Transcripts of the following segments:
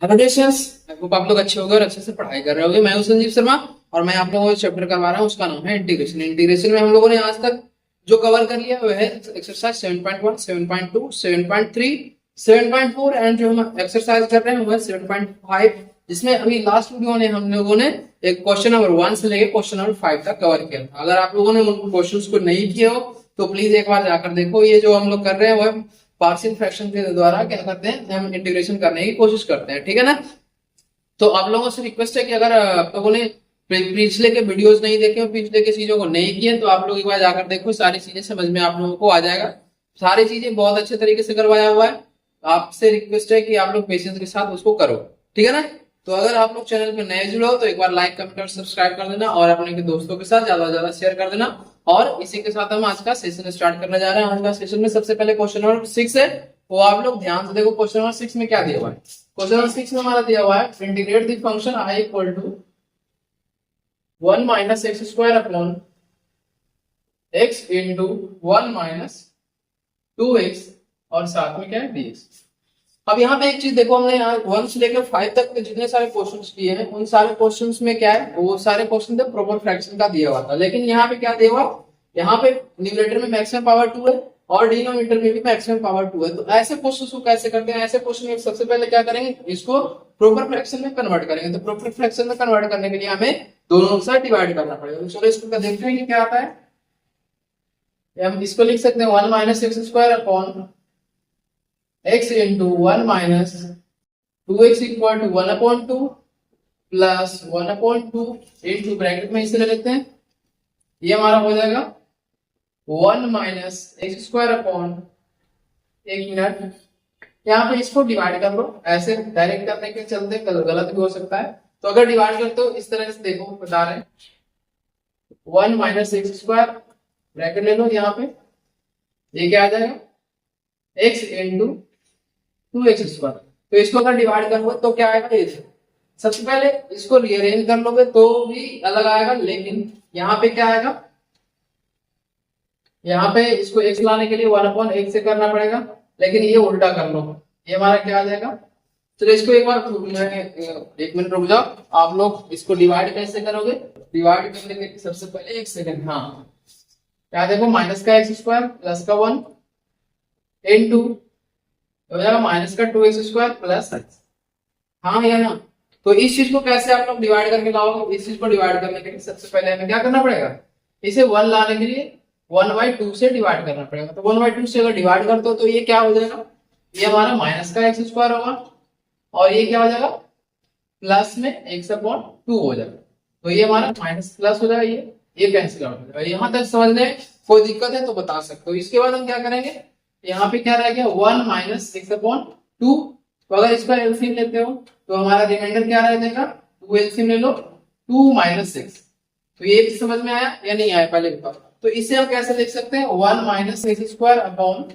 Hello dears, I hope आप लोग अच्छे होंगे और अच्छे से पढ़ाई कर रहे होंगे। मैं हूं संजीव शर्मा और मैं आप लोगों को चैप्टर करवा रहा हूं, उसका नाम है इंटीग्रेशन। इंटीग्रेशन में हम लोगों ने आज तक जो कवर कर लिया वह है एक्सरसाइज 7.1, 7.2, 7.3, 7.4 एंड जो हम एक्सरसाइज कर रहे हैं वह 7.5, जिसमें अभी लास्ट वीडियो में हम लोगों ने एक क्वेश्चन नंबर 1 से लेकर क्वेश्चन नंबर 5 तक कवर किया था। अगर आप लोगों ने उन क्वेश्चंस को नहीं किए हो तो प्लीज एक बार जाकर देखो। ये जो हम लोग कर रहे हैं वह पार्शियल फ्रैक्शन के द्वारा क्या करते हैं, हम इंटीग्रेशन करने की कोशिश करते हैं, ठीक है ना। तो आप लोगों से रिक्वेस्ट है कि अगर आप लोगों ने पिछले के वीडियोस नहीं देखे और पिछले के चीजों को नहीं किए तो आप लोग एक बार जाकर देखो, सारी चीजें समझ में आप लोगों को आ जाएगा। सारी चीजें बहुत अच्छे तरीके से करवाया हुआ है। आपसे रिक्वेस्ट है कि आप लोग पेशेंस के साथ उसको करो, ठीक है ना। तो अगर आप लोग चैनल पे नए जुड़े हो तो एक बार लाइक, कमेंट और सब्सक्राइब कर देना और अपने दोस्तों के साथ ज्यादा से ज्यादा शेयर कर देना। और इसी के साथ हम आज का सेशन स्टार्ट करने जा रहे हैं। आज का सेशन में सबसे पहले क्वेश्चन नंबर 6 है, वो आप लोग ध्यान से देखो। क्वेश्चन नंबर 6 में क्या दिया हुआ है? क्वेश्चन नंबर 6 में हमारा दिया हुआ है integrate the function I equal to 1 minus x square upon x into 1 minus 2x और साथ में क्या है dx। अब यहाँ पे एक चीज देखो, हमने यहाँ 1 से लेकर 5 तक के जितने सारे क्वेश्चंस किए हैं उन सारे क्वेश्चंस में क्या है, वो सारे क्वेश्चन थे प्रॉपर फ्रैक्शन का दिया हुआ था। लेकिन यहाँ पे क्या दिया हुआ, यहाँ पे न्यूमरेटर में मैक्सिमम पावर 2 है और डिनोमिनेटर में भी मैक्सिमम पावर 2 है। तो ऐसे क्वेश्चन को कैसे करते हैं? ऐसे क्वेश्चन में सबसे पहले क्या करेंगे, इसको प्रॉपर फ्रैक्शन में कन्वर्ट करेंगे। तो प्रॉपर फ्रैक्शन में कन्वर्ट करने के लिए हमें दोनों के साथ डिवाइड करना पड़ेगा। तो चलो इसको देखते हैं कि क्या आता है। हम इसको लिख सकते हैं 1 minus x square upon x into 1 minus 2x equal to 1/2 plus 1/2 into bracket में इसे ले लेते हैं। ये हमारा हो जाएगा 1 माइनस एक्स स्क्वायर अपॉन, एक मिनट, यहाँ पे इसको डिवाइड कर लो। ऐसे डायरेक्ट करने के चलते गलत भी हो सकता है, तो अगर डिवाइड करते हो इस तरह से देखो, बता रहे हैं 1 माइनस एक्स स्क्वायर, ब्रैकेट ले लो यहाँ पे, ये क्या आ जाएगा x इंटू 2x स्क्वायर। तो इसको अगर डिवाइड करोगे तो क्या आएगा, ये सबसे पहले इसको रीअरेंज कर लोगे तो भी अलग आएगा, लेकिन यहाँ पे क्या आएगा, यहाँ पे इसको x लाने के लिए 1/x से करना पड़ेगा, लेकिन ये उल्टा कर लो, ये हमारा क्या आ जाएगा। चलो इसको एक बार, एक मिनट रुक जाओ। आप लोग इसको डिवाइड कैसे करोगे? डिवाइड करने के लिए सबसे पहले एक सेकंड, हाँ क्या देखो, माइनस का एक्स स्क्वायर प्लस का 1 इंटू हो जाएगा माइनस का 2x स्क्वायर प्लस, हाँ या ना। तो इस चीज को कैसे आप लोग डिवाइड करके लाओगे? इस चीज को डिवाइड करने के लिए सबसे पहले हमें क्या करना पड़ेगा, इसे 1 लाने के लिए 1/2 से डिवाइड करना पड़ेगा। तो 1/2 से अगर डिवाइड करते हो तो ये क्या हो जाएगा, ये हमारा माइनस का एक्स स्क्वायर होगा और ये क्या हो जाएगा, प्लस में x/2 हो जाएगा। तो ये हमारा माइनस प्लस हो जाएगा, ये कैंसिल आउट हो जाएगा। यहाँ तक समझने में कोई दिक्कत है तो बता सकते हो। इसके बाद हम क्या करेंगे, यहाँ पे क्या रह गया 1 माइनस 6/2। तो अगर इसका एलसीएम लेते हो तो हमारा रिमाइंडर क्या रह जाएगा, 2 एलसीएम ले लो, 2 माइनस 6। तो ये भी समझ में आया या नहीं आया पहले बताओ। तो इसे हम कैसे लिख सकते हैं, 1 minus x square upon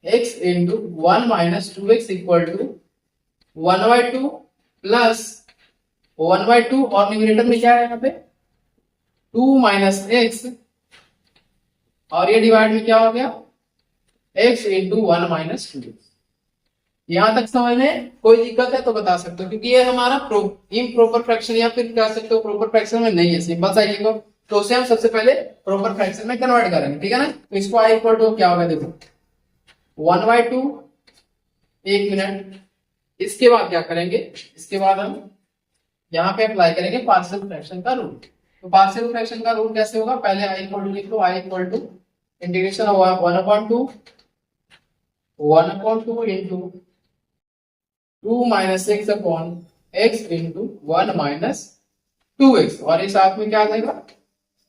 x into 1 minus 2x equal to 1/2 plus 1/2 और न्यूमरेटर में क्या है यहाँ पे 2 माइनस एक्स और ये डिवाइड में क्या हो गया x इंटू 1 माइनस 2। यहां तक समझ में कोई दिक्कत है तो बता सकते हो, क्योंकि ये हमारा इम्प्रॉपर फ्रैक्शन या फिर कह सकते हो प्रॉपर फ्रैक्शन में नहीं है, सिंपल सा ये को। तो उसे हम सबसे पहले प्रॉपर फ्रैक्शन में कन्वर्ट करेंगे, ठीक है ना। तो इसको i इक्वल टू क्या होगा, देखो 1/2, एक मिनट। इसके बाद क्या करेंगे, इसके बाद हम यहाँ पे अप्लाई करेंगे पार्शियल फ्रैक्शन का रूल। तो पार्शियल फ्रैक्शन का रूल कैसे होगा, पहले i इक्वल टू लिख लो, i equal to integration of 1/2 into 2 minus x upon x into 1 minus 2x और ये साथ में क्या आ जाएगा,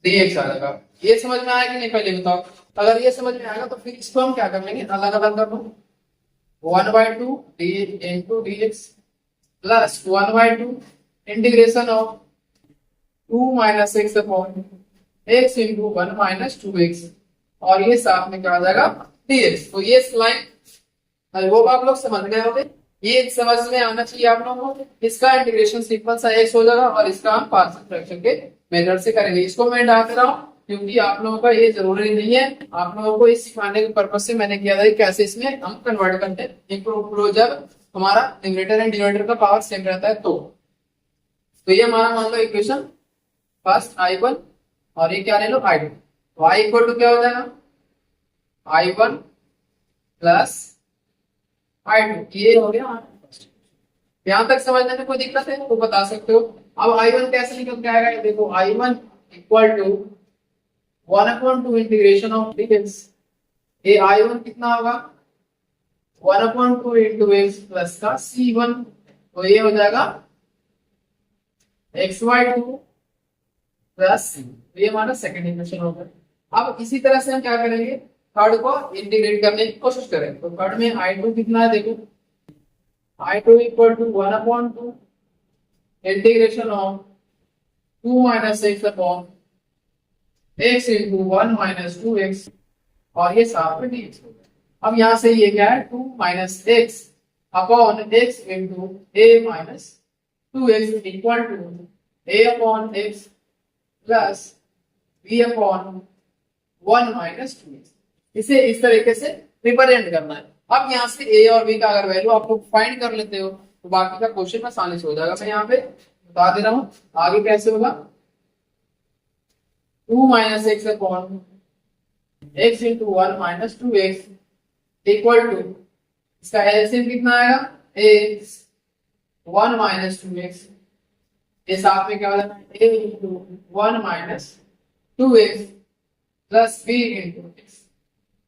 dx आ जाएगा। ये समझ में आया कि नहीं पहले बताओ। अगर ये समझ में आएगा तो फिर इसको हम क्या कर लेंगे, अलग अलग कर लो, 1/2 into dx plus 1/2 integration of 2 minus x upon x into 1 minus 2x और ये साथ में क्या आ जाएगा dx। तो ये स्लाइड वो आप लोग समझ गए होंगे, ये समझ में आना चाहिए आप लोगों को। इसका इंटीग्रेशन सिंपल सा x हो जाएगा और इसका हम पार्शियल फ्रैक्शन के मेथड से करेंगे। इसको मैं डाल रहा हूँ क्योंकि आप लोगों का ये जरूरी नहीं है, आप लोगों को इस सिखाने के पर्पज से मैंने किया था कि कैसे इसमें हम कन्वर्ट करते हैं। जब हमारा न्यूमरेटर एंड डिनोमिनेटर का पावर सेम रहता है तो ये हमारा मान लो इक्वेशन फर्स्ट I1 और ये क्या ले लो I2। तो I इक्वल टू क्या हो जाएगा I1 प्लस I2, ये हो गया। यहां तक समझने में कोई दिक्कत है तो बता सकते हो। अब I1 कैसे निकल के आएगा, ये देखो I1 equal to 1/2 integration of dx। ये I1 कितना होगा 1/2 इंटू एक्स प्लस का C1, तो ये हो जाएगा xy2 प्लस C, तो ये हमारा सेकंड इक्वेशन होगा। अब इसी तरह से हम क्या करेंगे, थर्ड को इंटीग्रेट करने की कोशिश करें। तो थर्ड में I2 कितना है देखो I2 equal to 1/2 integration of 2 minus x upon x into 1 minus 2x, और ये साथ में dx होगा। अब यहां से ये क्या है 2 minus x upon x into a minus 2x equal to a upon x plus b upon 1 minus 2x। इसे इस तरीके से रिप्रेजेंट करना है। अब यहाँ से a और b का अगर वैल्यू आप लोग फाइंड कर लेते हो तो बाकी का क्वेश्चन आसानी से हो जाएगा। मैं यहाँ पे बता दे रहा हूँ आगे कैसे होगा। 2 minus x upon x into 1 minus 2x equal to, इसका एलसीएम कितना आएगा एक्स 1 माइनस 2x, ये साथ में क्या हो जाएगा a into 1 minus 2x plus b into x।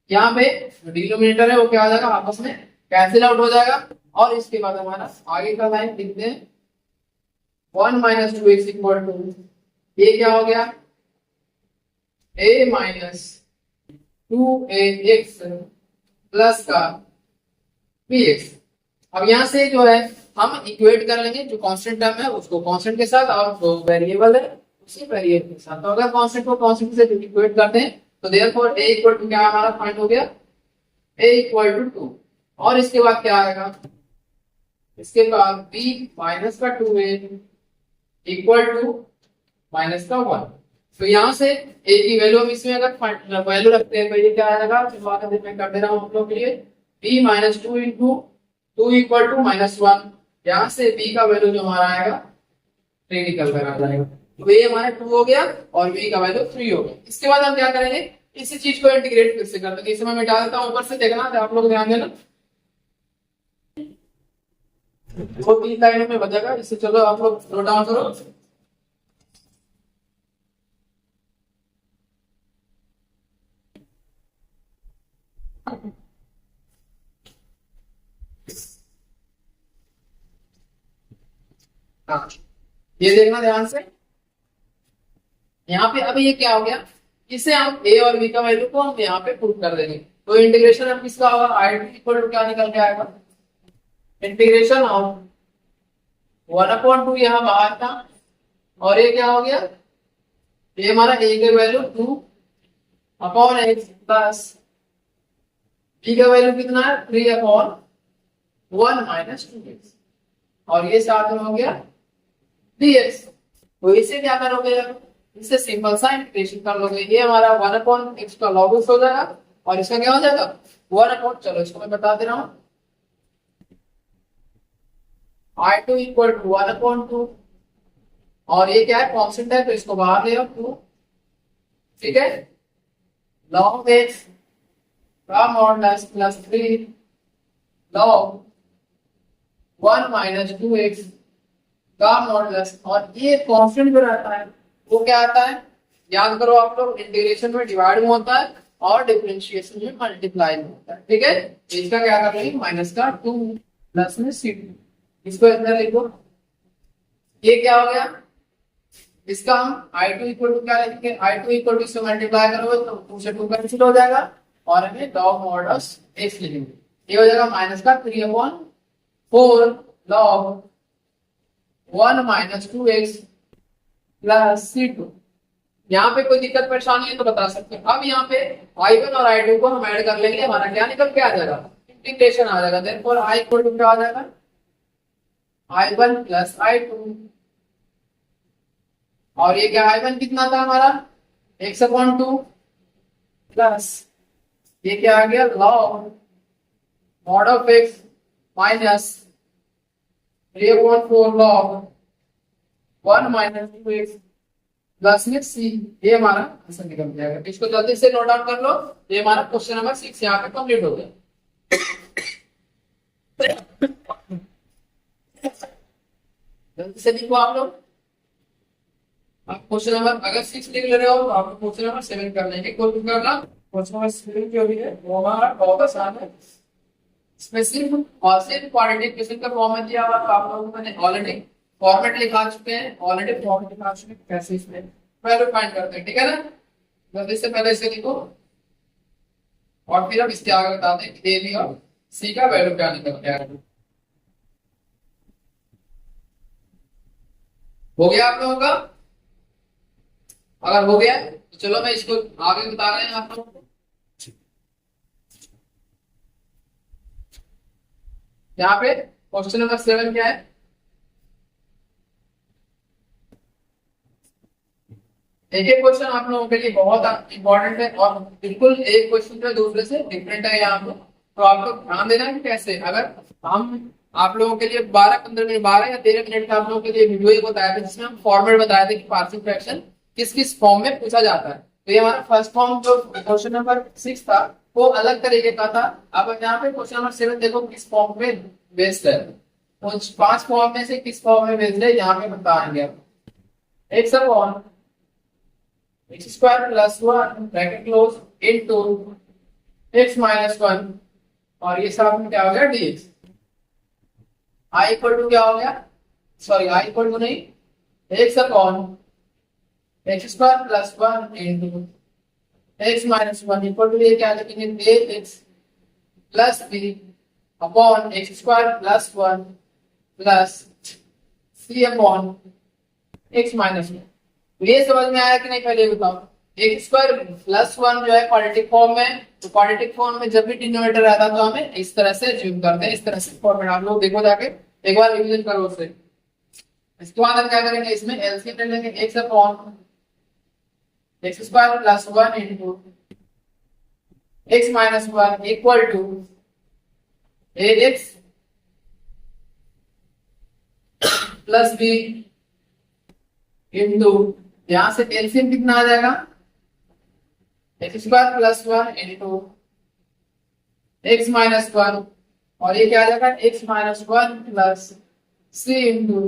यहाँ पे जो डिनोमिनेटर है वो क्या हो जाएगा आपस में कैंसिल आउट हो जाएगा, और इसके बाद हमारा आगे का लाइन लिखते हैं 1 माइनस 2x इक्वल टू, ये क्या हो गया a माइनस 2ax प्लस का bx। अब यहाँ से जो है हम इक्वेट कर लेंगे, जो कांस्टेंट टर्म है उसको कांस्टेंट के साथ और जो वेरिएबल है उसी वेरिएबल के साथ। तो अगर कांस्टेंट को कांस्टेंट से इक्वेट करते हैं तो देयरफॉर a इक्वल टू क्या हमारा फाइंड हो गया a इक्वल टू 2, और इसके बाद क्या आएगा, इसके बाद b माइनस का 2a इक्वल टू माइनस का 1। तो यहाँ से a की वैल्यू हम इसमें अगर वैल्यू रखते हैं तो ये क्या आएगा, मैं कर दे रहा हूँ आप लोग के लिए b minus 2 into 2 equal to minus 1। यहाँ से b का वैल्यू जो हमारा आएगा 3 निकल कर आ जाएगा। तो ये हमारा 2 हो गया और b का वैल्यू 3 हो गया। इसके बाद हम क्या करेंगे, इसी चीज को इंटीग्रेट फिर से कर देंगे। इसे मैं मिटा देता हूँ, ऊपर से देखना आप लोग ध्यान देना, वो 3 लाइनों में बचेगा। इससे चलो आप लोग नोट डाउन करो। हाँ, ये देखना ध्यान से। यहाँ पे अभी ये क्या हो गया, इसे हम a और b का वैल्यू को हम यहाँ पे पुट कर देंगे। तो इंटीग्रेशन अब किसका होगा I2 इक्वल टू क्या निकल के आएगा, इंटीग्रेशन ऑफ 1/2 यहाँ बाहर था, और ये क्या हो गया, ये हमारा a का value 2 upon x plus b का वैल्यू कितना है 3 अपॉन 1 माइनस 2x, और ये साथ में हो गया dx। तो इसे क्या करोगे, इससे सिंपल सा इंटीग्रेशन कर लोगे। ये हमारा 1/x का लॉगस हो जाएगा, और इसका क्या हो जाएगा 1/, चलो इसको मैं बता दे रहा हूँ I2 इक्वल टू 1/2, और ये क्या है कांस्टेंट है तो इसको बाहर ले आओ 2, ठीक है, log x का modulus plus 3 log 1 minus 2x का मॉडुलस, और ये कांस्टेंट जो रहता है वो क्या आता है, याद करो आप लोग, इंटीग्रेशन में डिवाइड में होता है और डिफरेंशिएशन में मल्टीप्लाई में होता है, ठीक है। इसका क्या कर रहे हैं माइनस का 2 प्लस में c2, इसको इधर लिखो। ये क्या हो गया, इसका हम I2 इक्वल टू क्या लिखेंगे, I2 इक्वल टू से मल्टीप्लाई करोगे तो 2 से 2 कैंसिल हो जाएगा, और हमें log मॉडुलस x लिखेंगे। ये हो जाएगा माइनस का 3/4 log 1 minus 2x plus C2। यहाँ पे कोई दिक्कत परेशानी है तो बता सकते हैं। अब यहाँ पे I1 और I2 को हम ऐड कर लेंगे, हमारा क्या निकल के आ जाएगा, इंटीग्रेशन आ जाएगा। देयरफॉर I इक्वल टू क्या आ जाएगा I1 प्लस I2, और ये क्या I1 कितना था हमारा x/2 प्लस ये क्या आ गया log mod of x minus 3/4 log 1 minus 2x plus में c, ये हमारा आंसर निकल जाएगा। इसको जल्दी से नोट डाउन कर लो। ये हमारा क्वेश्चन नंबर 6 यहाँ पे कंप्लीट हो गया। जल्दी से लिखो आप लोग। आप क्वेश्चन नंबर अगर 6 लिख ले रहे हो तो आपको क्वेश्चन नंबर 7 करने की कोशिश करना। क्वेश्चन नंबर 7 जो भी है वो हमारा बहुत आसान है। इसमें सिर्फ और सिर्फ क्वाड्रेटिक इक्वेशन का फॉर्मेट दिया हुआ, तो आप लोगों को मैंने ऑलरेडी फॉर्मेट लिखा चुके हैं, ऑलरेडी फॉर्मेट लिखा चुके हैं कैसे इसमें वैल्यू फाइंड करते हैं, ठीक है ना। जल्दी से पहले इसे लिखो और फिर हम इसके आगे बता दें कि ए बी और सी का वैल्यू क्या निकल के आएगा। हो गया आप लोगों का? अगर हो गया तो चलो मैं इसको आगे बता रहे हैं आप लोगों को। यहाँ पे क्वेश्चन नंबर 7 क्या है? एक एक क्वेश्चन आप लोगों के लिए बहुत इंपॉर्टेंट है और बिल्कुल एक क्वेश्चन जो दूसरे से डिफरेंट है यहाँ पे, तो आप लोग ध्यान देना कि कैसे। अगर हम आप लोगों के लिए 12-15 मिनट 12 या 13 मिनट का आप लोगों के लिए वीडियो ही बताया था जिसमें हम फॉर्मेट बताए थे कि पार्शियल फ्रैक्शन किस किस फॉर्म में पूछा जाता है। तो ये हमारा फर्स्ट फॉर्म जो क्वेश्चन नंबर 6 था वो अलग तरीके का था। अब यहाँ पे क्वेश्चन नंबर 7 देखो किस फॉर्म में बेस्ड है। उन 5 फॉर्म में से किस फॉर्म में बेस्ड है यहाँ पे बताएंगे आप। एक सब form x square plus 1 bracket close into x minus 1 और ये साथ में क्या हो गया dx। i इक्वल टू क्या हो गया, सॉरी i इक्वल टू नहीं, x upon x square plus 1 into x minus 1 equal to ये क्या लिखेंगे ax plus b upon x square plus 1 plus c upon x minus 1। ये समझ में आया कि नहीं पहले बताओ। एक्स स्क्वायर प्लस 1 जो है क्वाड्रेटिक फॉर्म में, तो क्वाड्रेटिक फॉर्म में जब भी डिनोमिनेटर रहता है तो हमें इस तरह से अज्यूम करते हैं, इस तरह से फॉर्मेट आप लोग देखो जाके एक बार रिवीजन करो उसे। इसके बाद हम क्या करेंगे, इसमें एलसीएम ले लेंगे x upon x square plus 1 into x minus 1 equal to x plus b into यहां से एलसीएम कितना आ जाएगा, x square plus 1 into x minus 1 और ये क्या आ जाएगा x minus 1 plus c into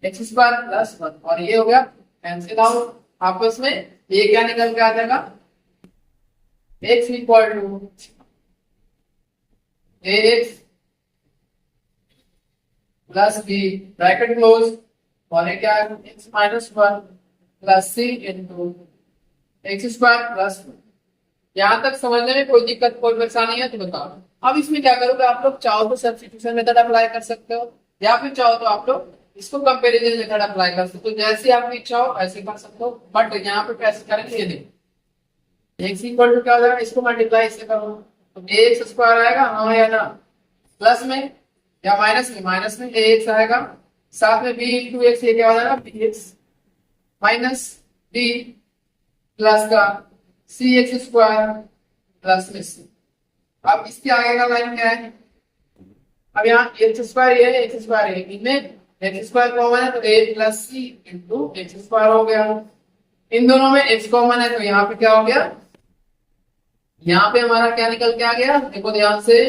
x square plus 1 और ये हो गया कैंसिल आउट आपस में। ये क्या निकल के आ जाएगा x equal to x plus b bracket close और ये क्या है x minus 1 plus c into x square plus 1। यहां तक समझने में कोई दिक्कत कोई परेशानी है तो बताओ। अब इसमें क्या करोगे आप लोग, चाहो तो सब्स्टिट्यूशन मेथड अप्लाई कर सकते हो या फिर चाहो तो आप लोग इसको कंपैरिजन मेथड अप्लाई कर सकते हो, जैसी आपकी इच्छा हो ऐसे कर सकते हो। बट यहाँ पे कैसे करेंगे ये देखो, एक्स इक्वल टू क्या हो जाएगा, इसको मल्टीप्लाई इससे करो तो एक्स स्क्वायर आएगा, हाँ या ना, प्लस में या माइनस में एक्स आएगा, साथ में बी इंटू एक्स ये क्या हो जाएगा b x minus b plus का सी एक्स स्क्वायर प्लस में सी। अब इसके आगे का लाइन क्या है, अब यहाँ एक्स स्क्वायर ये एक्स स्क्वायर है, इनमें एक्स स्क्वायर कॉमन है तो ए plus c into x square हो गया। इन दोनों में एक्स कॉमन है तो यहाँ पे क्या हो गया, यहाँ पे हमारा क्या निकल के आ गया, देखो ध्यान से,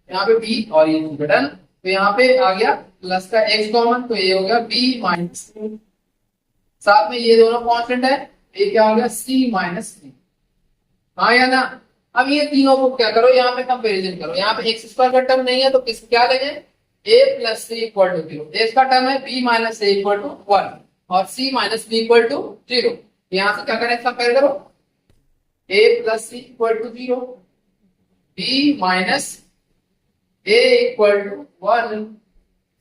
यहाँ पे बी और ये बटन, तो यहाँ पे आ गया प्लस का एक्स कॉमन तो ये हो गया बी माइनस, साथ में ये दोनों कांस्टेंट है, ये क्या हो गया सी माइनस सी, हाँ या ना। अब ये तीनों को क्या करो, यहाँ पे कंपैरिजन करो, यहाँ पे एक्स स्क्वायर का टर्म नहीं है तो किस क्या लेंगे a plus c equal to 0, x का टर्म है b minus a equal to 1 और c minus b equal to 0। यहाँ से क्या करें कंपेयर करो, a plus c equal to 0, b minus a equal to 1,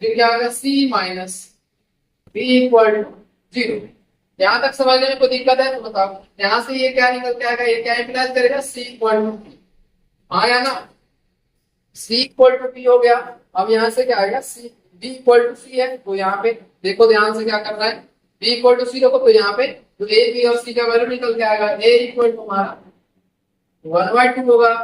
फिर क्या होगा c minus b equal to 0। यहाँ तक समझने में कोई दिक्कत है तो बताओ। यहाँ से ये क्या निकल के आएगा, ये क्या इम्प्लाइज करेगा c इक्वल टू b, हाँ या ना, c इक्वल टू b हो गया। अब यहाँ से क्या आएगा c b equal to c है तो यहाँ पे देखो ध्यान से क्या करना है, b इक्वल टू c रखो तो यहाँ पे तो a b और c का वैल्यू निकल के आएगा, a इक्वल टू हमारा 1/2 होगा,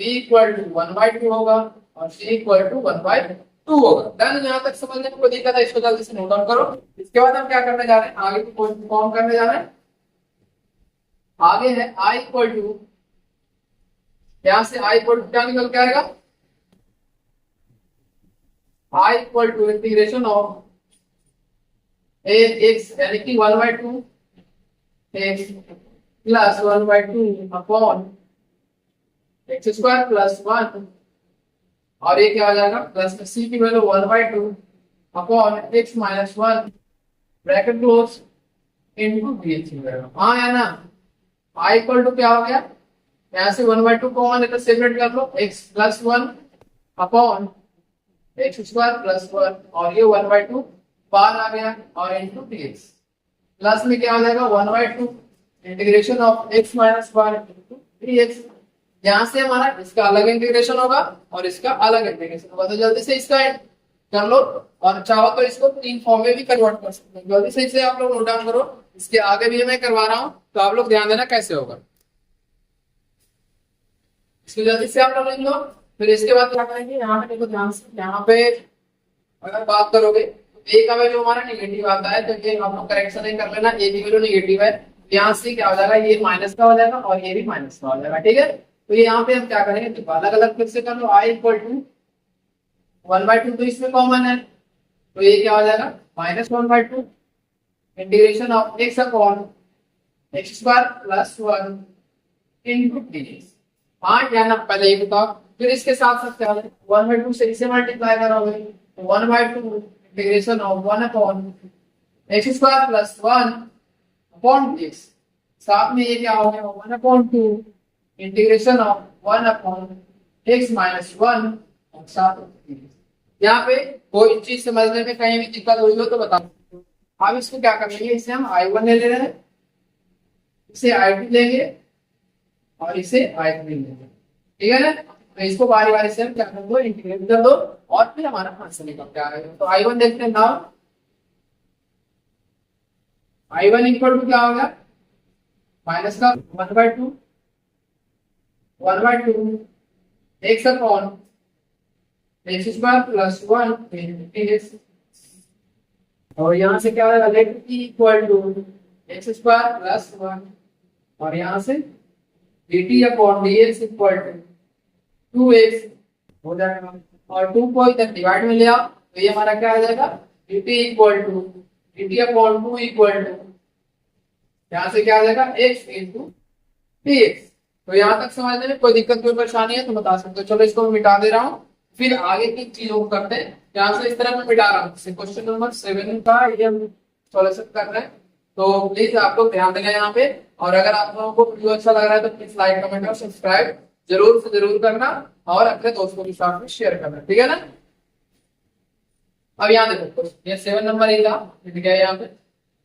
b इक्वल टू 1/2 होगा और c इक्वल टू 1/2 2 होगा। डन, यहाँ तक समझने में कोई दिक्कत है इसको जल्दी से नोट डाउन करो। इसके बाद हम क्या करने जा रहे हैं, आगे की फॉर्म करने जा रहे हैं। आगे है i इक्वल टू, यहां से i इक्वल टू क्या निकल के आएगा, i equal to integration of a x यानी कि 1/2 x plus 1/2 upon x square plus 1, और ये क्या हो जाएगा प्लस में c की value 1/2 upon x minus 1 bracket close into dx हो जाएगा। हाँ या ना, i इक्वल टू क्या हो गया, यहाँ से 1/2 कॉमन है तो सेपरेट कर लो, x plus 1 upon x square plus 1, और ये 1/2 बाहर आ गया और इनटू dx, प्लस में क्या हो जाएगा 1/2 integration of x minus 1 into dx। यहाँ से हमारा इसका अलग इंटीग्रेशन होगा और इसका अलग इंटीग्रेशन होगा, तो जल्दी से इसका कर लो, और चाहो तो इसको 3 फॉर्म में भी कन्वर्ट कर सकते हैं। जल्दी से इसे आप लोग नोट डाउन करो, इसके आगे भी मैं करवा रहा हूँ तो आप लोग ध्यान देना कैसे होगा, इसको जल्दी से आप लोग लिख लो। फिर इसके बाद क्या करेंगे, यहाँ पे देखो ध्यान से, यहाँ पे अगर बात करोगे ए का वैल्यू हमारा निगेटिव आता है तो ये हम लोग करेक्शन नहीं कर लेना, ए की वैल्यू निगेटिव है, यहाँ से क्या हो जाएगा, ये माइनस का हो जाएगा और ये भी माइनस का हो जाएगा, ठीक है। तो ये यहाँ पे हम क्या करेंगे, तो अलग अलग फिर से कर लो, i इक्वल टू 1/2 तो इसमें कॉमन है, तो ये क्या हो जाएगा minus 1/2 integration of x upon x square plus 1 into dx। हाँ या ना, पहले ये बताओ, फिर इसके साथ साथ क्या है 1/2 से इसे मल्टीप्लाई करोगे तो 1/2 integration of 1 upon x square plus 1 upon dx, साथ में ये क्या हो गया 1/2 integration of 1 upon X minus 1 और साथ में। यहाँ पे कोई चीज समझने में कहीं भी दिक्कत हुई हो तो बताओ। अब इसको क्या कर लेंगे, इसे हम i1 ले रहे हैं, इसे i2 लेंगे और इसे i3 लेंगे, ठीक है ना। तो इसको बारी बारी से हम क्या कर दो, इंटीग्रेट कर दो और फिर हमारा आंसर निकल के आएगा। तो i1 देखते हैं नाउ, i1 इक्वल टू क्या होगा, माइनस का 1/2 x upon x square plus 1 dx, और यहाँ से क्या होगा let t equal to x square plus 1, और यहाँ से dt अपॉन dx इक्वल टू 2x हो जाएगा, और 2 को इधर डिवाइड में ले आओ तो ये हमारा क्या हो जाएगा dt equal to dt upon 2 equal to, यहाँ से क्या आ जाएगा x इंटू dx। तो यहाँ तक समझने में कोई दिक्कत कोई परेशानी है तो बता सकते हो। चलो इसको मैं मिटा दे रहा हूँ, फिर आगे की चीजों को करते हैं। यहाँ से इस तरह मैं मिटा रहा हूँ, क्वेश्चन नंबर 7 का ये हम सॉल्यूशन कर रहे हैं, तो प्लीज आप लोग ध्यान देना यहाँ पे। और अगर आप लोगों को वीडियो अच्छा लग रहा है तो प्लीज लाइक कमेंट और सब्सक्राइब जरूर से जरूर करना, और अपने दोस्तों के साथ में शेयर करना, ठीक है ना। अब यहाँ देखो ये 7 नंबर ए का लिख गया यहाँ पे।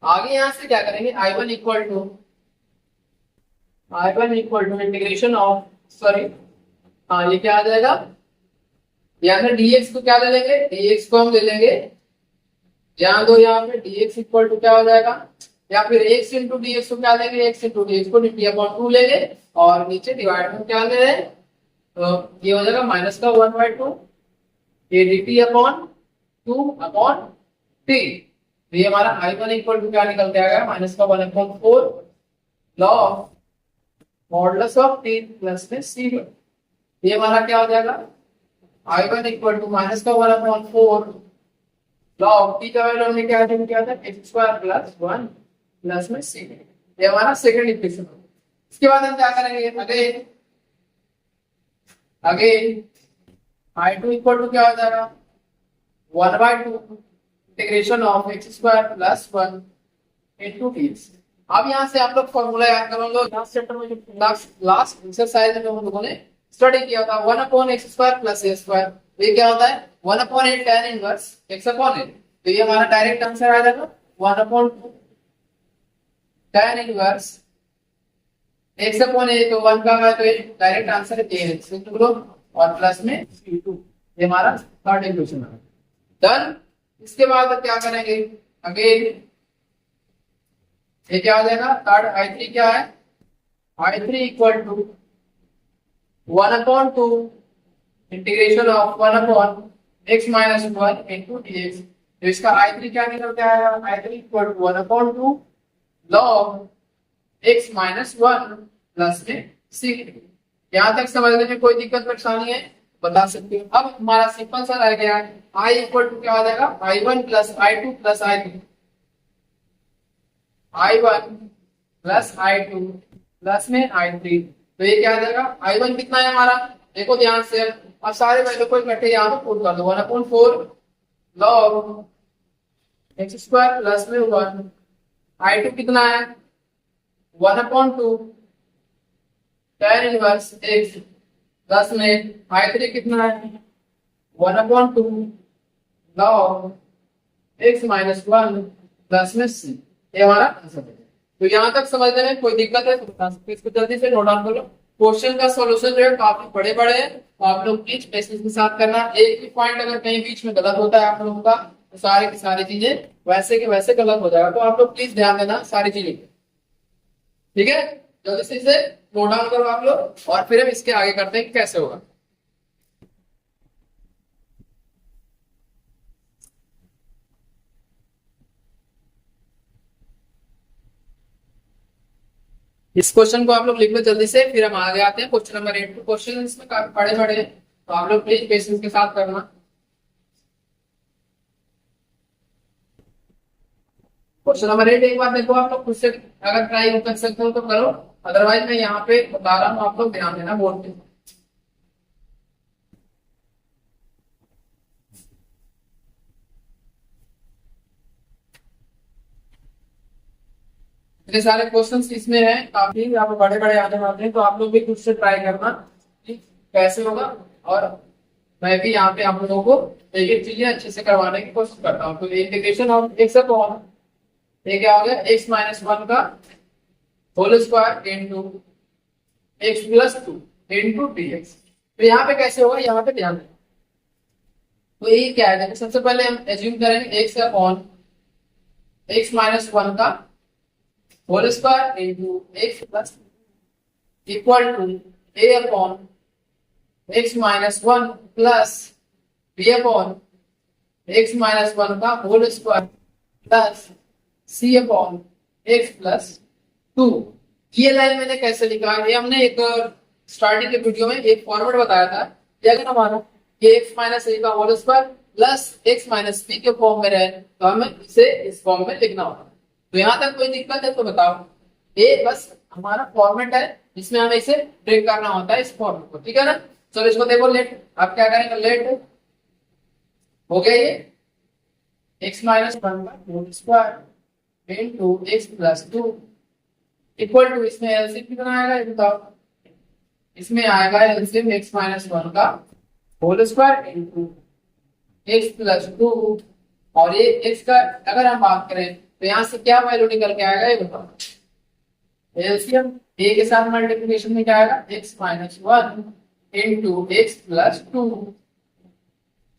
आगे यहाँ से क्या करेंगे, i1 equal to integration of, sorry हाँ ये क्या आ जाएगा, यहाँ पे dx को क्या ले लेंगे, dx को हम ले लेंगे, ध्यान दो यहाँ पे dx इक्वल टू क्या हो जाएगा, या फिर x इंटू dx को क्या लेंगे, x इंटू dx को dt अपॉन 2 लेंगे, और नीचे डिवाइड में क्या ले रहे हैं, तो ये हो जाएगा माइनस का 1/2 ये dt अपॉन 2 अपॉन t। तो ये हमारा i1 इक्वल टू क्या निकल के आएगा, माइनस का 1/4 log modulus of t plus में c। ये हमारा क्या हो जाएगा, i1 इक्वल टू माइनस का 1/4 लॉग t का वैल्यू हमने क्या था x स्क्वायर प्लस 1 प्लस में c। ये हमारा सेकंड इक्वेशन। इसके बाद हम क्या करेंगे, अगेन i2 इक्वल टू क्या हो जाएगा 1/2 integration of X square plus 1 into dx। अब यहाँ से आप लोग फॉर्मूला याद करोगे, लास्ट चैप्टर में लास्ट एक्सरसाइज में हम लोगों ने स्टडी किया था 1 upon x square plus A square. ये क्या होता है 1 upon A tan inverse x upon A. तो ये हमारा डायरेक्ट आंसर आ जाएगा 1 upon tan inverse x upon A, तो 1 का है तो ये डायरेक्ट आंसर है a और प्लस में c2। ये हमारा थर्ड इक्वेशन है। डन। इसके बाद क्या करेंगे, अगेन ये क्या हो जाएगा, थर्ड i3 क्या है, i3 equal to 1/2 integration of 1 upon x minus one into d x. तो इसका i3 क्या निकल के आएगा, i3 equal to 1/2 log x minus one plus में c। यहाँ तक समझने में कोई दिक्कत परेशानी है बता सकते हो। अब हमारा सिंपल सा रह गया i इक्वल टू क्या हो जाएगा, i1 plus i2 plus i3, i1 plus i2 plus में i3। तो ये क्या आ जाएगा, i1 कितना है हमारा, देखो ध्यान से। अब सारे वैल्यू को इकट्ठे यहाँ पे पुट कर दो, 1/4 log x स्क्वायर प्लस में 1। i2 कितना है 1/2 tan इनवर्स x प्लस में i3 कितना है 1/2 log x minus one plus में c। ये हमारा आंसर है। तो यहाँ तक समझने में कोई दिक्कत है तो बता सकते हैं, इसको जल्दी से नोट डाउन कर लो। क्वेश्चन का सॉल्यूशन जो है काफी बड़े बड़े हैं, तो आप लोग प्लीज पेशेंस के साथ करना। एक भी पॉइंट अगर कहीं बीच में गलत होता है आप लोगों का, तो सारे की सारी चीजें वैसे के वैसे गलत हो जाएगा। तो आप लोग प्लीज ध्यान देना सारी चीजें, ठीक है। जल्दी से इसे नोट डाउन करो आप लोग, और फिर हम इसके आगे करते हैं कि कैसे होगा। इस क्वेश्चन को आप लोग लिख लो जल्दी से, फिर हम आगे आते हैं क्वेश्चन नंबर 8। क्वेश्चन इसमें काफी बड़े बड़े हैं, तो आप लोग प्लीज पेशेंस के साथ करना। क्वेश्चन नंबर 8 एक बार देखो आप लोग खुद से, अगर ट्राई कर सकते हो तो करो, अदरवाइज मैं यहाँ पे बता रहा हूँ, आप लोग ध्यान देना बोर्ड पे। इतने सारे क्वेश्चंस इसमें हैं, काफी यहाँ पे बड़े बड़े आने वाले हैं, तो आप लोग भी खुद से ट्राई करना कि कैसे होगा। और मैं भी यहाँ पे आप लोगों को एक एक चीजें अच्छे से करवाने की कोशिश करता हूँ। तो इंटीग्रेशन ऑफ एक्स अपॉन, ये क्या हो गया, एक्स माइनस वन का whole square into x plus two into d x. तो यहाँ पे कैसे होगा, यहाँ पे ध्यान दें। तो ये क्या है, सबसे पहले हम एज्यूम करेंगे X upon X minus one का whole square into x plus equal to A upon X minus one plus B upon X minus one का whole square plus C upon x plus two. ये line मैंने कैसे लिखा है, ये हमने एक स्टार्टिंग के वीडियो में एक फॉर्मेट बताया था। ये अगर हमारा ये एक्स माइनस ए का whole square plus x minus b के फॉर्म में रहे तो हमें इसे इस फॉर्म में लिखना होगा। तो यहाँ तक कोई दिक्कत है तो बताओ, ये बस हमारा फॉर्मेट है जिसमें हमें इसे ब्रेक करना होता है इस फॉर्मेट को, ठीक है ना। चलो इसको देखो, लेट आप क्या करेंगे, लेट हो गया ये एक्स माइनस वन का whole square into x plus two equal to, इसमें एलसीएम कितना आएगा ये बताओ। इसमें आएगा एलसीएम एक्स माइनस वन का whole square into x plus two, और ये एक्स का अगर हम बात करें तो यहाँ से क्या वैल्यू निकल के आएगा ये बताओ। एलसीएम ए के साथ मल्टीप्लिकेशन में क्या आएगा, x minus one into x plus to,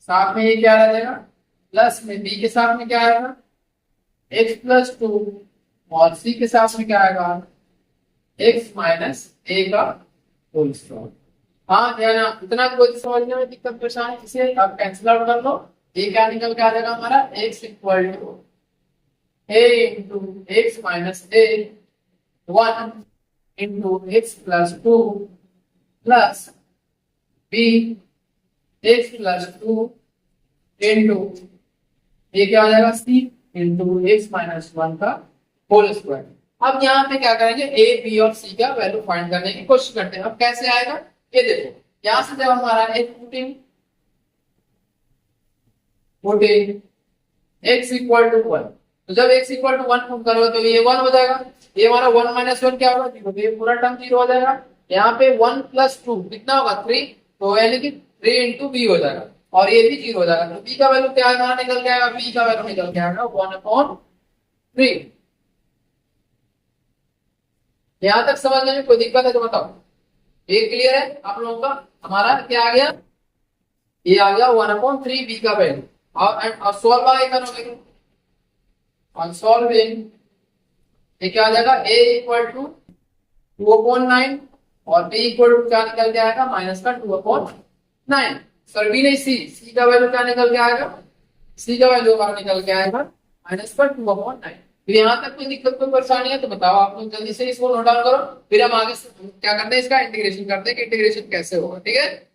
साथ में ये क्या आ जाएगा प्लस में बी के साथ में क्या आएगा एक्स प्लस टू, और सी के साथ में क्या आएगा एक्स माइनस ए का होल स्क्वायर। हाँ ध्यान, इतना कोई समझने में दिक्कत परेशानी, इसे आप कैंसिल आउट कर लो। ये क्या निकल के आ जाएगा हमारा, x equal to a into x minus a one into x plus two plus b x plus two into ये क्या आ जाएगा c into x minus one का होल स्क्वायर। अब यहाँ पे क्या करेंगे, ए बी और सी का वैल्यू फाइंड करने की कोशिश करते हैं। अब कैसे आएगा ये देखो, यहाँ से जब हमारा एक putting x equal to one, तो जब x equal to one put करोगे तो ये वन हो जाएगा, ये हमारा वन माइनस वन क्या होगा जीरो, तो ये पूरा टर्म जीरो हो जाएगा। यहाँ पे वन प्लस टू कितना होगा थ्री, तो यानी कि थ्री इंटू बी हो जाएगा, और ये भी जीरो हो जाएगा। तो बी का वैल्यू क्या आएगा, निकल के आएगा, बी का वैल्यू निकल के आएगा वन अपॉन थ्री। यहाँ तक समझने में कोई दिक्कत है तो बताओ, ये क्लियर है आप लोगों का। हमारा क्या आ गया, ये आ गया वन अपॉन थ्री बी का वैल्यू, और सॉल्व आगे करोगे on solving ये क्या आ जाएगा, a इक्वल टू 2/9 और b इक्वल टू क्या निकल के आएगा माइनस का 2/9। सॉरी बी नहीं, सी का वैल्यू क्या निकल के आएगा, सी का वैल्यू हमारा निकल के आएगा -2/9। तो यहाँ तक कोई दिक्कत कोई परेशानी है तो बताओ आप लोग, जल्दी से इसको नोट डाउन करो, फिर हम आगे क्या करते हैं, इसका इंटीग्रेशन करते हैं कि इंटीग्रेशन कैसे होगा। ठीक है,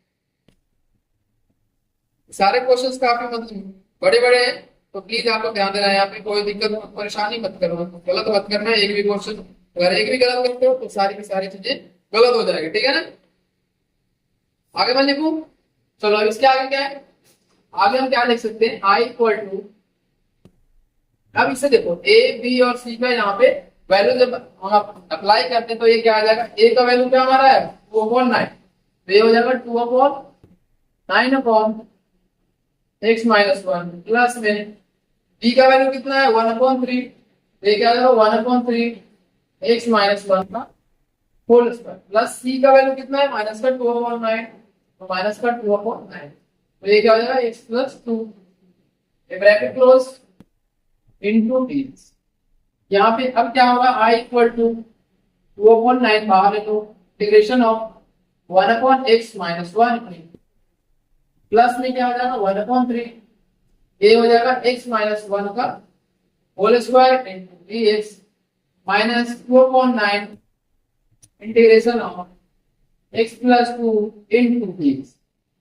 सारे क्वेश्चंस काफी मतलब बड़े बड़े हैं, तो प्लीज आप लोग ध्यान देना, यहाँ पे कोई दिक्कत परेशानी मत करो, गलत मत करना एक भी क्वेश्चन, अगर एक भी गलत करते हो तो सारी की सारी चीजें गलत हो जाएगी। ठीक है ना, आगे मैं लिखूं, चलो अब इसके आगे क्या है, आगे हम क्या लिख सकते हैं, आई इक्वल टू, अब इसे देखो ए बी और सी का यहाँ पे वैल्यू जब हम अप्लाई करते हैं तो ये क्या आ जाएगा, ए का वैल्यू क्या हमारा है 2/9, तो ये हो जाएगा 2/9 x -1 प्लस में b का वैल्यू कितना है 1/3, ये क्या होगा 1/3 x -1 का होल स्क्वायर, प्लस c का वैल्यू कितना है -2/9, तो -2/9, तो ये क्या हो जाएगा x + 2, ये ब्रैकेट क्लोज इनटू d। यहाँ पे अब क्या होगा, i इक्वल टू 2/9 बाहर है तो इंटीग्रेशन ऑफ 1/x -1 प्लस में क्या हो जाएगा 1/3, ये हो जाएगा x -1 का whole square into dx minus 2/9 integration of x + 2 into dx।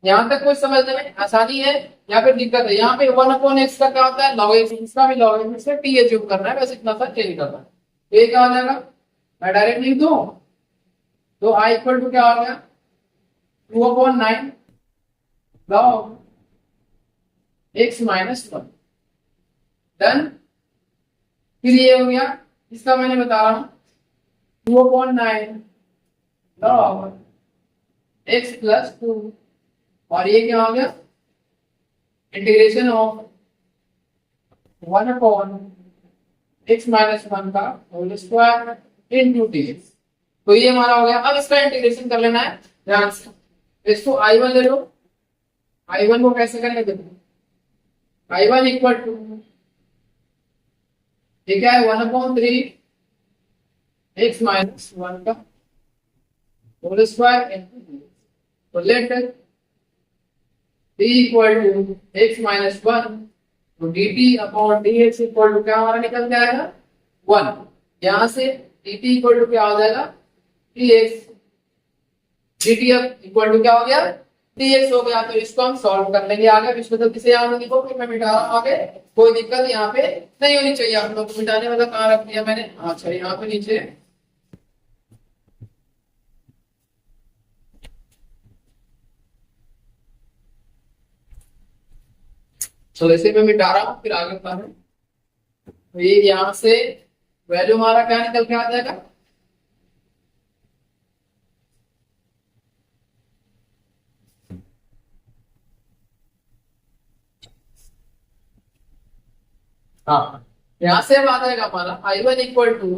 यहाँ तक कुछ समझने में आसानी है या फिर दिक्कत है, यहाँ पे 1/x का क्या होता है log x, इसका भी log x से t एज्यूम करना है, बस इतना सा चेंज करना है, ये क्या हो जाएगा, मैं डायरेक्ट लिख दूं तो i इक्वल टू क्या हो गया 2/9 log x -1 डन। फिर ये हो गया, इसका मैंने बता रहा हूं 2/9 log x + 2, और ये क्या हो गया इंटीग्रेशन ऑफ 1/x -1 का होल स्क्वायर इनटू dx, तो ये हमारा हो गया। अब इसका इंटीग्रेशन कर लेना है ध्यान से, इसको i1 ले लो, i1 को कैसे करेंगे देखो, i1 इक्वल टू ये क्या है 1/3 x -1 का होल स्क्वायर इनटू dx, तो let t equal to x -1, तो dt/dx इक्वल टू क्या हमारा निकल के आएगा 1, यहां से dt इक्वल टू क्या हो जाएगा dx, dt इक्वल टू क्या हो गया dx हो गया, तो इसको हम सॉल्व कर लेंगे आगे, अब इसको जल्दी से यहाँ लिखो, फिर मैं मिटा रहा हूं आगे, कोई दिक्कत यहाँ पे नहीं होनी चाहिए आप लोग को, मिटाने वाला कहाँ रख दिया मैंने, अच्छा यहाँ पे नीचे, चलो इसे मैं मिटा रहा हूँ फिर आगे बता रहा हूँ, तो ये यहाँ से वैल्यू हमारा क्या निकल के आ जाएगा, हाँ यहां से अब आ जाएगा हमारा i1 इक्वल टू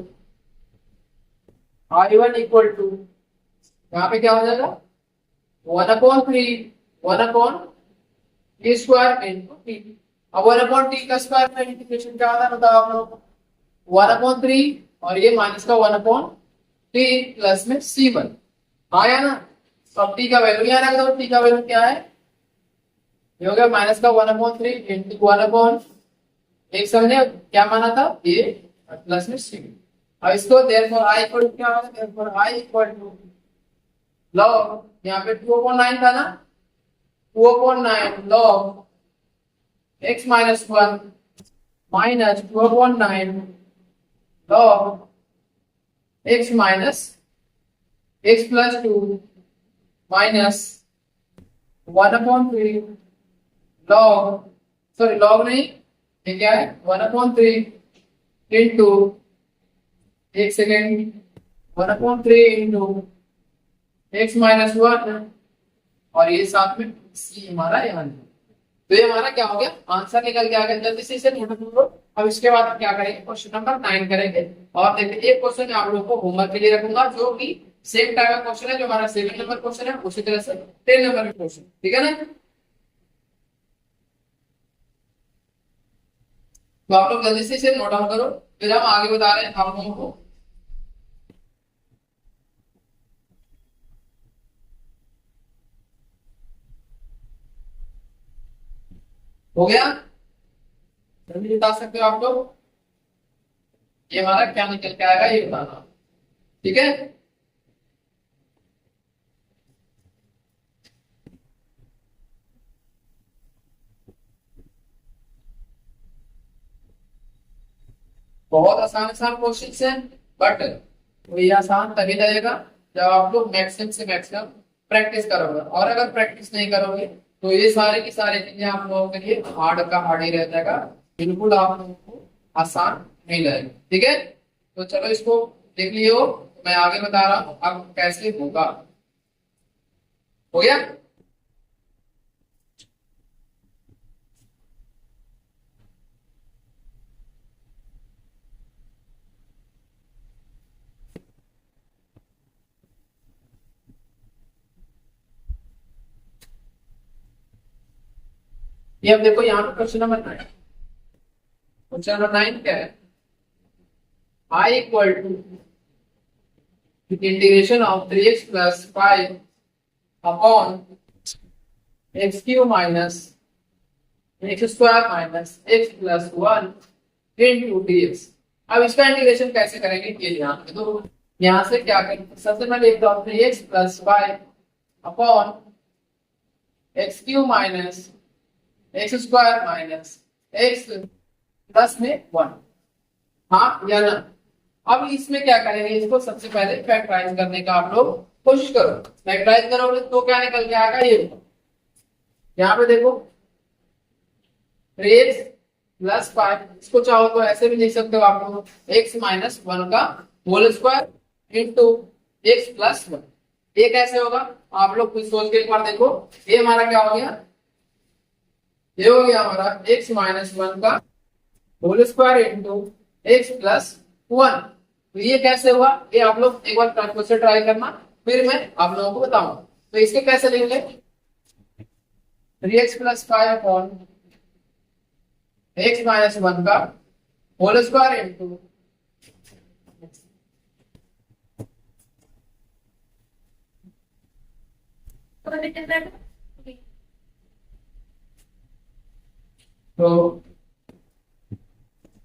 यहाँ पे क्या हो जाएगा 1/3 1/t स्क्वायर इनटू t, अब 1/t का स्क्वायर का इंटीग्रेशन क्या होता है बताओ आप लोग, 1/3 और ये माइनस का 1/t प्लस में c1 आया ना, तो अब t का वैल्यू यहाँ रख दो, t का वैल्यू क्या है, ये हो गया माइनस का 1/3 इंटू 1 एक समझे क्या माना था ये प्लस में c, अब इसको देयरफॉर i इक्वल टू क्या होगा, therefore i equal to log यहाँ पे 2/9 था ना, 2/9 log x -1 minus 2/9 log x + 2 minus 1/3 log, sorry log नहीं, ये क्या है 1/3 इंटू, एक सेकेंड, 1/3 इंटू x -1 और ये साथ में c हमारा यहाँ, तो ये हमारा क्या हो गया आंसर निकल के आ गया, जल्दी से इसे नोट करो। अब इसके बाद हम क्या करेंगे, क्वेश्चन नंबर 9 करेंगे, और देखिए एक क्वेश्चन आप लोगों को होमवर्क के लिए रखूंगा जो कि सेम टाइप का क्वेश्चन है, जो हमारा 7 नंबर क्वेश्चन है उसी तरह से 10 नंबर का क्वेश्चन, ठीक है ना। तो आप लोग जल्दी से इसे नोट डाउन करो, फिर हम आगे बता रहे हैं आप लोगों को। हो गया, जल्दी बता सकते हो आप लोग, ये हमारा क्या निकल के आएगा ये बताना। ठीक है, बहुत आसान आसान क्वेश्चन है, बट ये आसान तभी लगेगा जब आप लोग मैक्सिमम से मैक्सिमम प्रैक्टिस करोगे, और अगर प्रैक्टिस नहीं करोगे तो ये सारे की सारी चीजें आप लोगों के लिए हार्ड का हार्ड ही रह जाएगा, बिल्कुल आप लोगों को आसान नहीं लगेगा। ठीक है, तो चलो इसको देख लियो, मैं आगे बता रहा हूँ अब कैसे होगा। हो गया, ये अब देखो यहाँ पे क्वेश्चन नंबर 9, क्वेश्चन नंबर 9 क्या है, I equal to integration of 3x plus 5 upon X cube minus x square minus X plus 1 into dx। अब इसका इंटीग्रेशन कैसे करेंगे ये ध्यान दे दो। यहाँ से क्या करेंगे, सबसे पहले लिखता हूँ 3x plus 5 upon X cube minus x square minus X plus में 1, हाँ या ना। अब इसमें क्या करेंगे, इसको सबसे पहले फैक्टराइज करने का आप लोग कोशिश करो। फैक्टराइज करोगे तो क्या निकल के आएगा, ये यहाँ पे देखो 3x प्लस 5, इसको चाहो तो ऐसे भी लिख सकते हो आप लोग, x माइनस 1 का whole square into x plus 1। ये कैसे होगा आप लोग कुछ सोच के एक बार देखो, ये हमारा क्या हो गया, ये हो गया हमारा x माइनस 1 का whole square into x plus 1। तो ये कैसे हुआ, ये आप लोग एक बार खुद से ट्राई करना, फिर मैं आप लोगों को बताऊंगा। तो इसके कैसे लिखेंगे, 3x plus 5 upon X minus 1 का होल स्क्वायर इंटू तो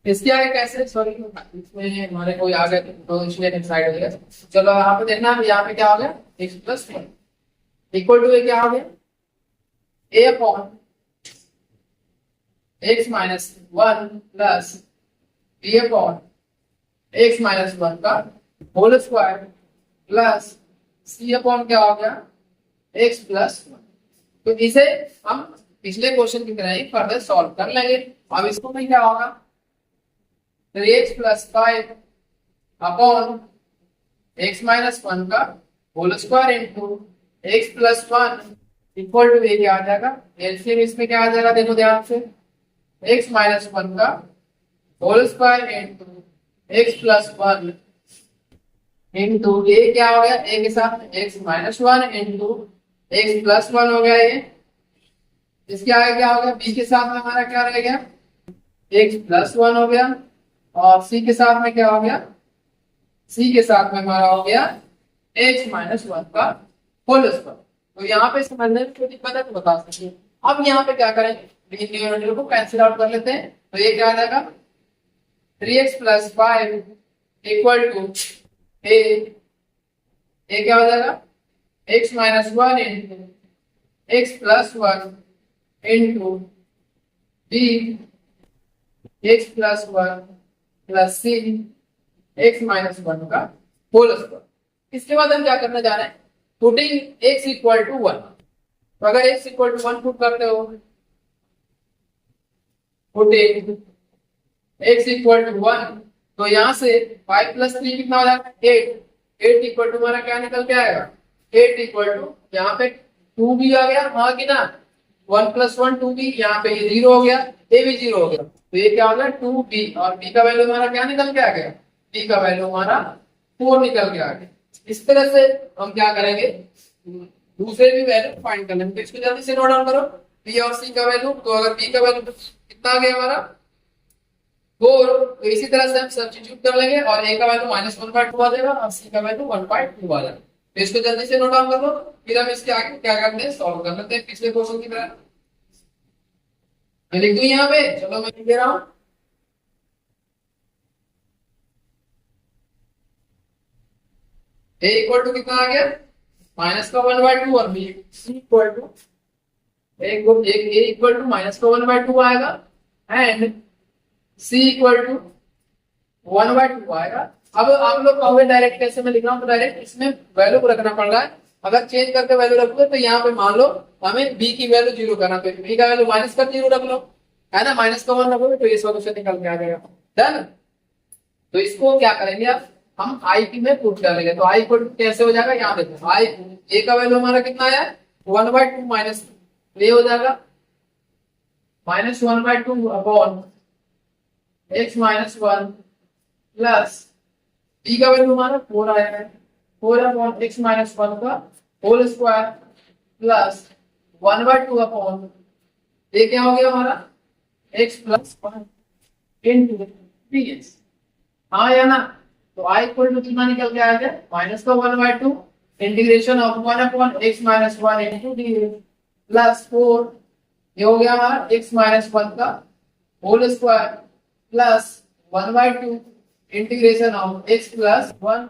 इसके आगे कैसे, सॉरी इसमें हमारे कोई आ गए तो इसलिए साइड हो गया। चलो यहाँ पे देखना, यहाँ पे क्या हो गया, एक्स प्लस 1 इक्वल टू क्या हो गया, A upon X minus 1 plus B upon X minus 1 का whole square plus C upon क्या हो गया, एक्स प्लस 1। तो इसे हम पिछले क्वेश्चन की तरह ही फर्दर सॉल्व कर लेंगे। अब इसको में क्या होगा, 3x plus 5 upon X minus 1 का whole square into x plus 1 equal to ये क्या आ जाएगा, एलसीएम इसमें क्या आ जाएगा, देखो ध्यान से, एक्स माइनस 1 का whole square into x plus 1 into ये क्या हो गया, ए के साथ x minus 1 into x plus 1 हो गया ये। इसके आगे क्या हो गया, बी के साथ में हमारा क्या रह गया, एक्स प्लस 1 हो गया, और सी के साथ में क्या हो गया, सी के साथ में हमारा हो गया एक्स माइनस 1 का होल स्क्वायर। तो यहाँ पे समझने में कोई दिक्कत है तो बता सकते हैं। अब यहाँ पे क्या करेंगे, डिनोमिनेटर को कैंसिल आउट कर लेते हैं, तो ये क्या आ जाएगा, 3x प्लस 5 इक्वल टू ए क्या हो जाएगा, x minus 1 into x plus 1 into B x plus 1 plus C X minus 1 का होल स्क्वायर। इसके बाद हम क्या करने जा रहे हैं, पुटिंग एक्स इक्वल टू 1। तो अगर एक्स इक्वल टू 1 पुट करते हो, पुटिंग एक्स इक्वल टू 1, तो यहां से 5 प्लस 3 कितना हो जाएगा, 8। 8 इक्वल टू हमारा क्या निकल के आएगा, 8 इक्वल टू यहाँ पे 2 भी आ गया, हाँ कि ना, 1 प्लस 1 2 भी, यहाँ पे ये 0 हो गया, ए भी 0 हो गया, तो ये क्या हो गया 2b, और b का वैल्यू हमारा क्या निकल के आ गया, b का वैल्यू हमारा 4 निकल के आ गया। इस तरह से हम क्या करेंगे, दूसरे भी वैल्यू फाइंड कर लेंगे। तो इसको जल्दी से नोट डाउन करो, b और c का वैल्यू। तो अगर b का वैल्यू कितना आ गया हमारा 4, तो इसी तरह से हम सब्स्टिट्यूट कर लेंगे, और a का वैल्यू -1/2 आ जाएगा और c का वैल्यू 1/2 आ जाएगा। तो इसको जल्दी से नोट डाउन कर लो, फिर हम इसके आगे क्या करते हैं, सॉल्व कर लेते हैं पिछले क्वेश्चन की तरह। मैं लिख दूं यहाँ पे, चलो मैं लिख दे रहा हूं। ए इक्वल टू कितना आ गया, माइनस का 1/2, और बी सी इक्वल टू एक ए इक्वल टू माइनस का 1/2 आएगा, एंड सी इक्वल टू 1/2 आएगा। अब आप लोग कहोगे डायरेक्ट कैसे मैं लिख रहा हूँ, तो डायरेक्ट इसमें वैल्यू को रखना पड़ रहा है। अगर चेंज करके वैल्यू रखोगे तो यहाँ पे मान लो हमें बी की वैल्यू 0 करना, तो बी का वैल्यू माइनस का 0 रख लो, है ना, माइनस का 1 रखोगे तो ये सॉल्यूशन निकल के आ जाएगा। डन। तो इसको क्या करेंगे आप, हम आई की में पुट करेंगे, तो आई इक्वल कैसे हो जाएगा, यहाँ देखो आई ए का वैल्यू हमारा कितना है 1/2 माइनस ये हो जाएगा -1/2 upon x minus 1 plus b का वैल्यू हमारा 4 आया है, 4 अपॉन x माइनस 1 का होल स्क्वायर प्लस 1/2 अपॉन ये क्या हो गया हमारा x प्लस 1 इंटू dx। हाँ या ना, तो i इक्वल टू कितना निकल के आ गया माइनस का 1/2 integration of 1 upon x minus 1 into dx plus 4 ये हो गया हमारा x माइनस 1 का whole square plus 1/2 integration of x plus 1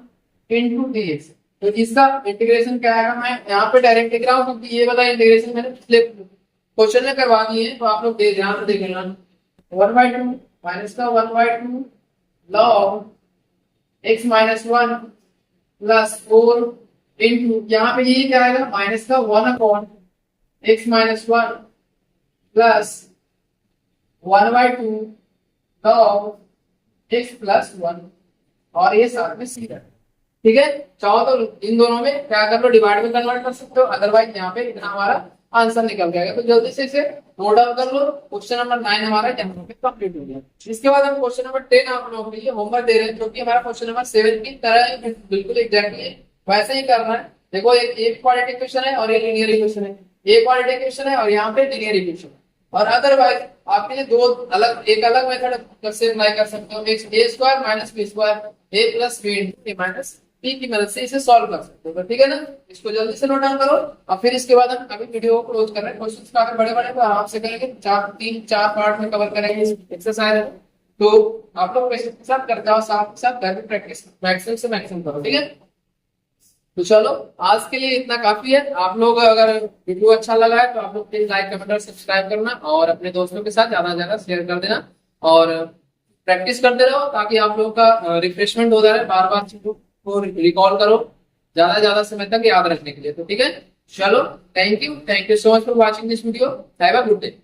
into dx। तो इसका इंटीग्रेशन क्या आएगा, मैं यहाँ पे डायरेक्ट लिख रहा हूँ क्योंकि ये वाला इंटीग्रेशन मैंने पिछले क्वेश्चन में करवा दिए हैं, तो आप लोग ध्यान से देखेंगे। 1/2 माइनस का 1/2 log x minus 1 plus 4 into यहाँ पे ये क्या आएगा माइनस का 1 upon x minus 1 plus 1/2 log x plus 1 और ये साथ में सी है। ठीक है, चाहो तो इन दोनों में क्या कर लो डिवाइड में कन्वर्ट कर सकते हो, अदरवाइज यहाँ पे इतना हमारा आंसर निकल जाएगा। तो जल्दी से इसे नोट डाउन कर लो। क्वेश्चन नंबर 9 हमारा यहाँ पे कंप्लीट हो गया। इसके बाद हम क्वेश्चन नंबर 10 आप लोगों के लिए होमवर्क दे रहे हैं, जो कि हमारा क्वेश्चन नंबर 7 की तरह बिल्कुल एग्जैक्टली है वैसे ही करना है। देखो एक क्वाड्रेटिक इक्वेशन है और एक लीनियर इक्वेशन है, एक क्वाड्रेटिक इक्वेशन है और यहाँ पे लीनियर इक्वेशन है, और अदरवाइज आपके लिए दो अलग एक अलग मेथड से अप्लाई कर सकते हो, a square minus b square a plus b into a minus b की मदद से इसे सॉल्व कर सकते हो। ठीक है ना, इसको जल्दी से नोट डाउन करो और फिर इसके बाद हम अभी वीडियो को क्लोज कर रहे हैं। क्वेश्चंस काफी बड़े बड़े आराम से करेंगे, 3-4 पार्ट में कवर करेंगे इस एक्सरसाइज। तो आप लोग पेशेंस के साथ करते हो, साथ के साथ घर में प्रैक्टिस मैक्सिमम से मैक्सिमम करो। ठीक है, तो चलो आज के लिए इतना काफी है। आप लोग अगर वीडियो अच्छा लगा है तो आप लोग प्लीज लाइक कमेंट और सब्सक्राइब करना और अपने दोस्तों के साथ ज्यादा से ज्यादा शेयर कर देना और प्रैक्टिस करते रहो ताकि आप लोगों का रिफ्रेशमेंट होता रहे, बार बार चीजों को रिकॉल करो ज्यादा से ज्यादा समय तक याद रखने के लिए। तो ठीक है, चलो thank you so much for watching this video. Have a good day.